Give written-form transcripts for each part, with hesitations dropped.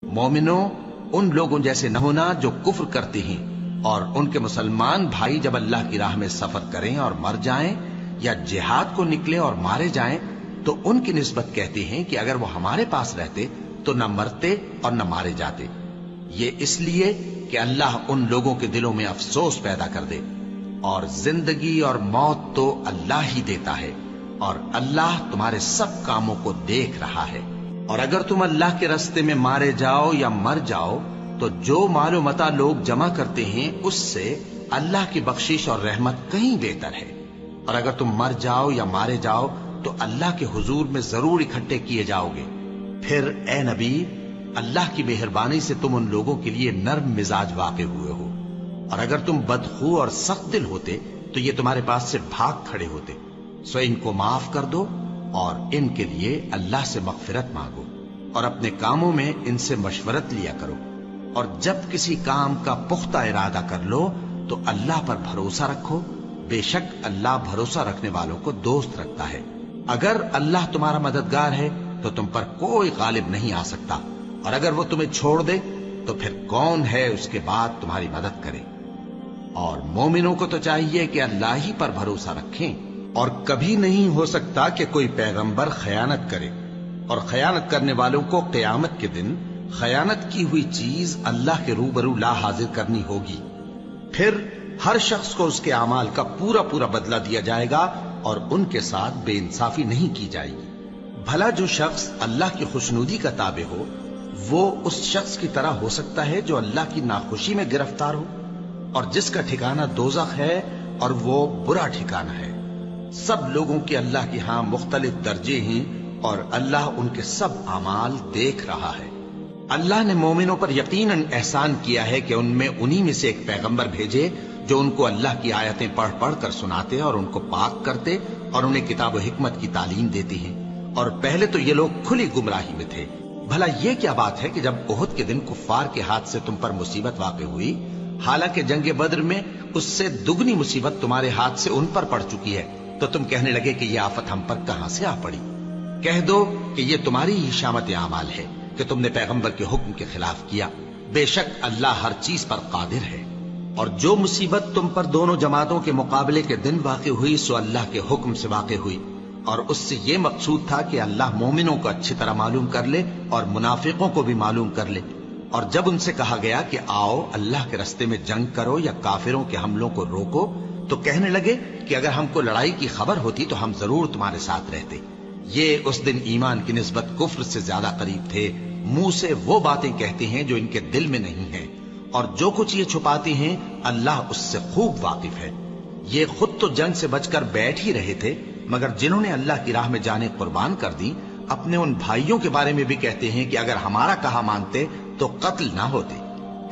مومنوں، ان لوگوں جیسے نہ ہونا جو کفر کرتے ہیں اور ان کے مسلمان بھائی جب اللہ کی راہ میں سفر کریں اور مر جائیں یا جہاد کو نکلیں اور مارے جائیں تو ان کی نسبت کہتے ہیں کہ اگر وہ ہمارے پاس رہتے تو نہ مرتے اور نہ مارے جاتے، یہ اس لیے کہ اللہ ان لوگوں کے دلوں میں افسوس پیدا کر دے، اور زندگی اور موت تو اللہ ہی دیتا ہے اور اللہ تمہارے سب کاموں کو دیکھ رہا ہے۔ اور اگر تم اللہ کے راستے میں مارے جاؤ یا مر جاؤ تو جو مال و متاع لوگ جمع کرتے ہیں اس سے اللہ کی بخشش اور رحمت کہیں بہتر ہے، اور اگر تم مر جاؤ یا مارے جاؤ تو اللہ کے حضور میں ضرور اکٹھے کیے جاؤ گے۔ پھر اے نبی، اللہ کی مہربانی سے تم ان لوگوں کے لیے نرم مزاج واقع ہوئے ہو، اور اگر تم بدخو اور سخت دل ہوتے تو یہ تمہارے پاس سے بھاگ کھڑے ہوتے، سو ان کو معاف کر دو اور ان کے لیے اللہ سے مغفرت مانگو، اور اپنے کاموں میں ان سے مشورت لیا کرو، اور جب کسی کام کا پختہ ارادہ کر لو تو اللہ پر بھروسہ رکھو، بے شک اللہ بھروسہ رکھنے والوں کو دوست رکھتا ہے۔ اگر اللہ تمہارا مددگار ہے تو تم پر کوئی غالب نہیں آ سکتا، اور اگر وہ تمہیں چھوڑ دے تو پھر کون ہے اس کے بعد تمہاری مدد کرے۔ اور مومنوں کو تو چاہیے کہ اللہ ہی پر بھروسہ رکھیں، اور کبھی نہیں ہو سکتا کہ کوئی پیغمبر خیانت کرے، اور خیانت کرنے والوں کو قیامت کے دن خیانت کی ہوئی چیز اللہ کے روبرو لا حاضر کرنی ہوگی، پھر ہر شخص کو اس کے اعمال کا پورا پورا بدلہ دیا جائے گا اور ان کے ساتھ بے انصافی نہیں کی جائے گی۔ بھلا جو شخص اللہ کی خوشنودی کا تابع ہو وہ اس شخص کی طرح ہو سکتا ہے جو اللہ کی ناخوشی میں گرفتار ہو، اور جس کا ٹھکانہ دوزخ ہے اور وہ برا ٹھکانہ ہے۔ سب لوگوں کے اللہ کے ہاں مختلف درجے ہیں اور اللہ ان کے سب اعمال دیکھ رہا ہے۔ اللہ نے مومنوں پر یقیناً احسان کیا ہے کہ ان میں انہی میں سے ایک پیغمبر بھیجے جو ان کو اللہ کی آیتیں پڑھ پڑھ کر سناتے اور ان کو پاک کرتے اور انہیں کتاب و حکمت کی تعلیم دیتے ہیں، اور پہلے تو یہ لوگ کھلی گمراہی میں تھے۔ بھلا یہ کیا بات ہے کہ جب احد کے دن کفار کے ہاتھ سے تم پر مصیبت واقع ہوئی، حالانکہ جنگ بدر میں اس سے دگنی مصیبت تمہارے ہاتھ سے ان پر پڑ چکی ہے، تو تم کہنے لگے کہ یہ آفت ہم پر کہاں سے آ پڑی؟ کہہ دو کہ یہ تمہاری ہی شامت اعمال ہے کہ تم نے پیغمبر کے حکم کے خلاف کیا، بے شک اللہ ہر چیز پر قادر ہے۔ اور جو مصیبت تم پر دونوں جماعتوں کے مقابلے کے دن واقع ہوئی سو اللہ کے حکم سے واقع ہوئی، اور اس سے یہ مقصود تھا کہ اللہ مومنوں کو اچھی طرح معلوم کر لے اور منافقوں کو بھی معلوم کر لے۔ اور جب ان سے کہا گیا کہ آؤ اللہ کے رستے میں جنگ کرو یا کافروں کے حملوں کو روکو، تو کہنے لگے کہ اگر ہم کو لڑائی کی خبر ہوتی تو ہم ضرور تمہارے ساتھ رہتے۔ یہ اس دن ایمان کی نسبت کفر سے زیادہ قریب تھے، منہ سے وہ باتیں کہتے ہیں جو ان کے دل میں نہیں ہیں، اور جو کچھ یہ چھپاتے ہیں اللہ اس سے خوب واقف ہے۔ یہ خود تو جنگ سے بچ کر بیٹھ ہی رہے تھے، مگر جنہوں نے اللہ کی راہ میں جانیں قربان کر دی اپنے ان بھائیوں کے بارے میں بھی کہتے ہیں کہ اگر ہمارا کہا مانتے تو قتل نہ ہوتے۔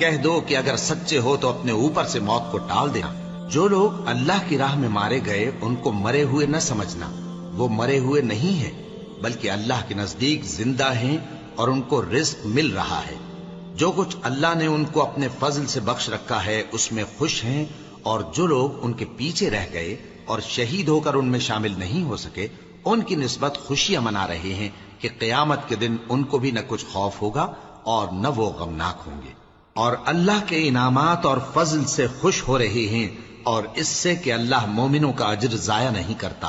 کہہ دو کہ اگر سچے ہو تو اپنے اوپر سے موت کو ٹال دینا۔ جو لوگ اللہ کی راہ میں مارے گئے ان کو مرے ہوئے نہ سمجھنا، وہ مرے ہوئے نہیں ہیں بلکہ اللہ کے نزدیک زندہ ہیں اور ان کو رزق مل رہا ہے۔ جو کچھ اللہ نے ان کو اپنے فضل سے بخش رکھا ہے اس میں خوش ہیں، اور جو لوگ ان کے پیچھے رہ گئے اور شہید ہو کر ان میں شامل نہیں ہو سکے ان کی نسبت خوشیاں منا رہے ہیں کہ قیامت کے دن ان کو بھی نہ کچھ خوف ہوگا اور نہ وہ غمناک ہوں گے، اور اللہ کے انعامات اور فضل سے خوش ہو رہے ہیں، اور اس سے کہ اللہ مومنوں کا اجر ضائع نہیں کرتا۔